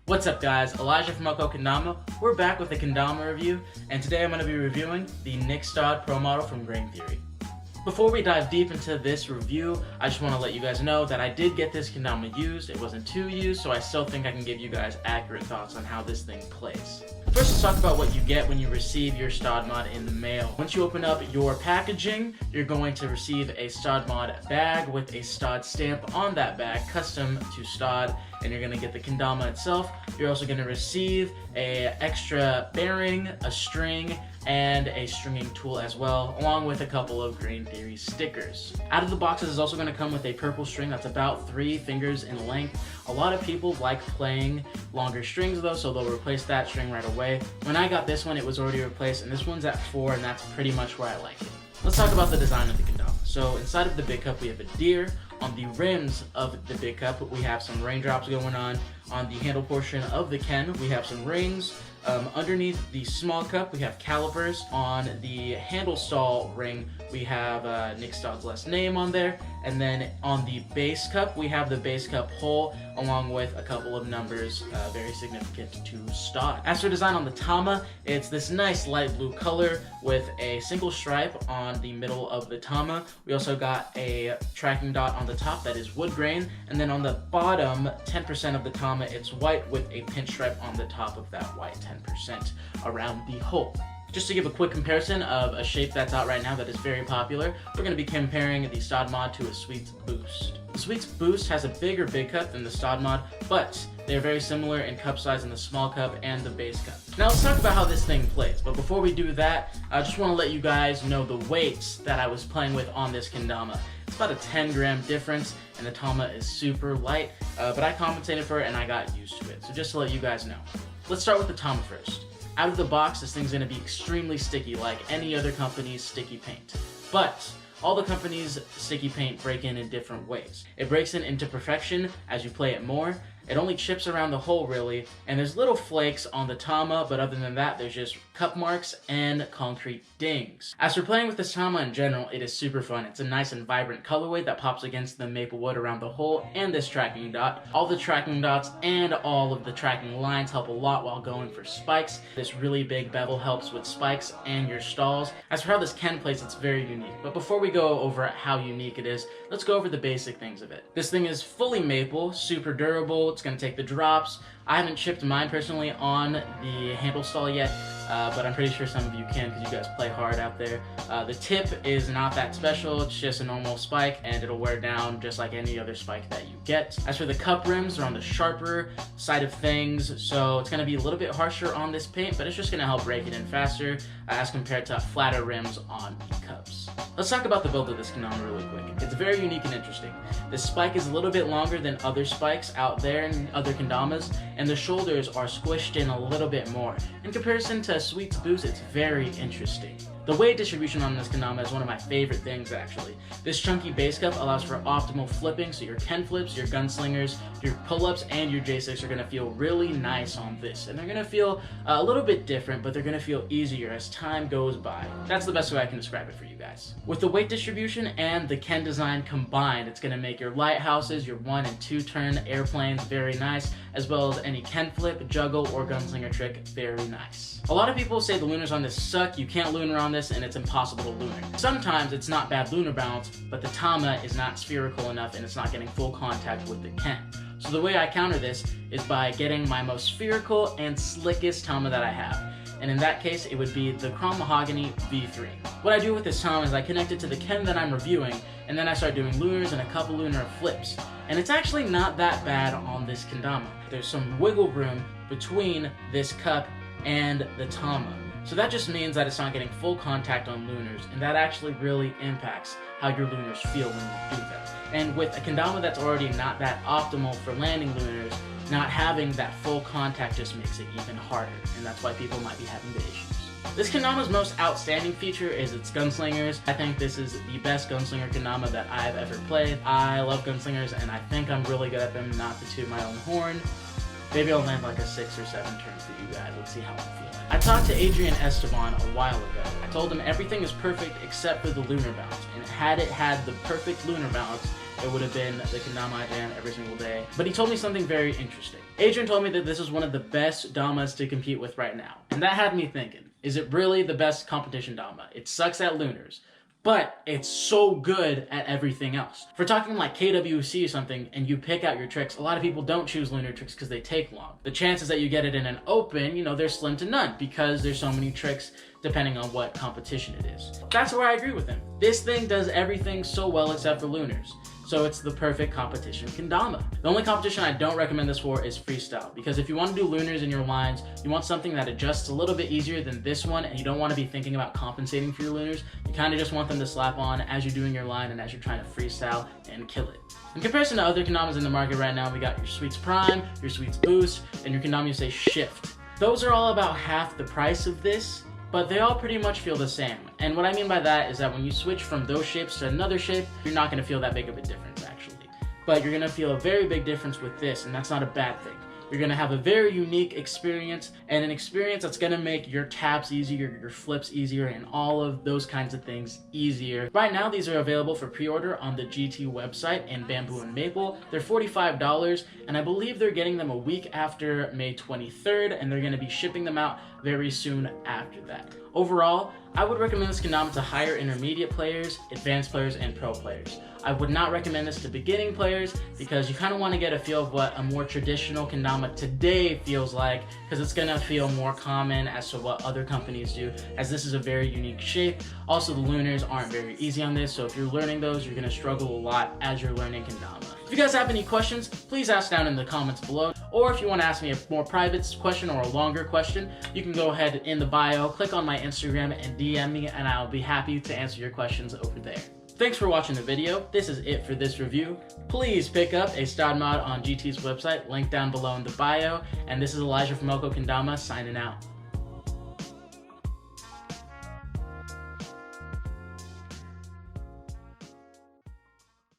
What's up guys, Elijah from Kendama. We're back with a Kendama review, and today I'm going to be reviewing the Nic Stodd Pro Model from Grain Theory. Before we dive deep into this review, I just want to let you guys know that I did get this Kendama used. It wasn't too used, so I still think I can give you guys accurate thoughts on how this thing plays. First, let's talk about what you get when you receive your Stodd Mod in the mail. Once you open up your packaging, you're going to receive a Stodd Mod bag with a Stodd stamp on that bag, custom to Stodd, and you're going to get the Kendama itself. You're also going to receive an extra bearing, a string, and a stringing tool as well, along with a couple of Grain Theory stickers. Out of the box, this is also going to come with a purple string that's about 3 fingers in length. A lot of people like playing longer strings though, so they'll replace that string right away. When I got this one, it was already replaced, and this one's at 4, and that's pretty much where I like it. Let's talk about the design of the Kendama. So inside of the big cup, we have a deer. On the rims of the big cup, we have some raindrops going on. On the handle portion of the Ken, we have some rings. Underneath the small cup, we have calipers. On the handle stall ring, we have Nic Stodd's last name on there. And then on the base cup, we have the base cup hole, along with a couple of numbers very significant to Stodd. As for design on the Tama, it's this nice light blue color with a single stripe on the middle of the Tama. We also got a tracking dot on the top that is wood grain, and then on the bottom 10% of the Tama, it's white with a pinstripe on the top of that white 10% around the hole. Just to give a quick comparison of a shape that's out right now that is very popular, we're going to be comparing the Stodd Mod to a Sweets Boost. The Sweets Boost has a bigger big cup than the Stodd Mod, but they're very similar in cup size in the small cup and the base cup. Now let's talk about how this thing plays, but before we do that, I just want to let you guys know the weights that I was playing with on this Kendama. It's about a 10-gram difference, and the Tama is super light, but I compensated for it and I got used to it, so just to let you guys know. Let's start with the Tama first. Out of the box, this thing's going to be extremely sticky, like any other company's sticky paint. But all the companies' sticky paint break in different ways. It breaks in into perfection as you play it more. It only chips around the hole really, and there's little flakes on the Tama, but other than that, there's just cup marks and concrete dings. As for playing with this Tama in general, it is super fun. It's a nice and vibrant colorway that pops against the maple wood around the hole and this tracking dot. All the tracking dots and all of the tracking lines help a lot while going for spikes. This really big bevel helps with spikes and your stalls. As for how this Ken plays, it's very unique. But before we go over how unique it is, let's go over the basic things of it. This thing is fully maple, super durable. It's going to take the drops. I haven't chipped mine personally on the handle stall yet, but I'm pretty sure some of you can because you guys play hard out there. The tip is not that special. It's just a normal spike, and it'll wear down just like any other spike that you get. As for the cup rims, they're on the sharper side of things, so it's going to be a little bit harsher on this paint, but it's just going to help break it in faster as compared to flatter rims on the cups. Let's talk about the build of this Kendama really quick. It's very unique and interesting. This spike is a little bit longer than other spikes out there in other Kendamas, and the shoulders are squished in a little bit more. In comparison to Sweets Boost, it's very interesting. The weight distribution on this Kendama is one of my favorite things actually. This chunky base cup allows for optimal flipping, so your Ken flips, your gunslingers, your pull-ups, and your J6 are going to feel really nice on this. And they're going to feel a little bit different, but they're going to feel easier as time goes by. That's the best way I can describe it for you guys. With the weight distribution and the Ken design combined, it's going to make your lighthouses, your 1- and 2-turn airplanes very nice, as well as any Ken flip, juggle, or gunslinger trick very nice. A lot of people say the lunars on this suck, you can't lunar on this, and it's impossible to lunar. Sometimes it's not bad lunar balance, but the Tama is not spherical enough and it's not getting full contact with the Ken. So the way I counter this is by getting my most spherical and slickest Tama that I have. And in that case, it would be the Chrome Mahogany V3. What I do with this Tama is I connect it to the Ken that I'm reviewing, and then I start doing lunars and a couple lunar flips. And it's actually not that bad on this Kendama. There's some wiggle room between this cup and the Tama. So that just means that it's not getting full contact on lunars, and that actually really impacts how your lunars feel when you do them. And with a Kendama that's already not that optimal for landing lunars, not having that full contact just makes it even harder, and that's why people might be having the issues. This Kendama's most outstanding feature is its gunslingers. I think this is the best gunslinger Kendama that I've ever played. I love gunslingers, and I think I'm really good at them, not to toot my own horn. Maybe I'll land like a 6 or 7 turns for you guys. Let's see how I'm feeling. I talked to Adrian Esteban a while ago. I told him everything is perfect except for the lunar bounce, and had it had the perfect lunar bounce, it would have been the Kendama I ran every single day. But he told me something very interesting. Adrian told me that this is one of the best Damas to compete with right now. And that had me thinking, is it really the best competition Dama? It sucks at lunars, but it's so good at everything else. If we're talking like KWC or something and you pick out your tricks, a lot of people don't choose lunar tricks because they take long. The chances that you get it in an open, you know, they're slim to none because there's so many tricks depending on what competition it is. That's where I agree with him. This thing does everything so well except for lunars. So it's the perfect competition Kendama. The only competition I don't recommend this for is freestyle, because if you want to do lunars in your lines, you want something that adjusts a little bit easier than this one, and you don't want to be thinking about compensating for your lunars. You kind of just want them to slap on as you're doing your line and as you're trying to freestyle and kill it. In comparison to other Kendamas in the market right now, we got your Sweets Prime, your Sweets Boost, and your Kendama you say Shift. Those are all about half the price of this, but they all pretty much feel the same. And what I mean by that is that when you switch from those shapes to another shape, you're not gonna feel that big of a difference actually. But you're gonna feel a very big difference with this, and that's not a bad thing. You're gonna have a very unique experience, and an experience that's gonna make your taps easier, your flips easier, and all of those kinds of things easier. Right now, these are available for pre-order on the GT website in Bamboo and Maple. They're $45, and I believe they're getting them a week after May 23rd, and they're gonna be shipping them out very soon after that. Overall, I would recommend this Kendama to higher intermediate players, advanced players, and pro players. I would not recommend this to beginning players because you kind of want to get a feel of what a more traditional Kendama today feels like, because it's going to feel more common as to what other companies do, as this is a very unique shape. Also, the lunars aren't very easy on this, so if you're learning those, you're going to struggle a lot as you're learning Kendama. If you guys have any questions, please ask down in the comments below, or if you want to ask me a more private question or a longer question, you can go ahead in the bio, click on my Instagram, and DM me, and I'll be happy to answer your questions over there. Thanks for watching the video. This is it for this review. Please pick up a Stodd Mod on GT's website, link down below in the bio, and this is Elijah from Elko Kendama signing out.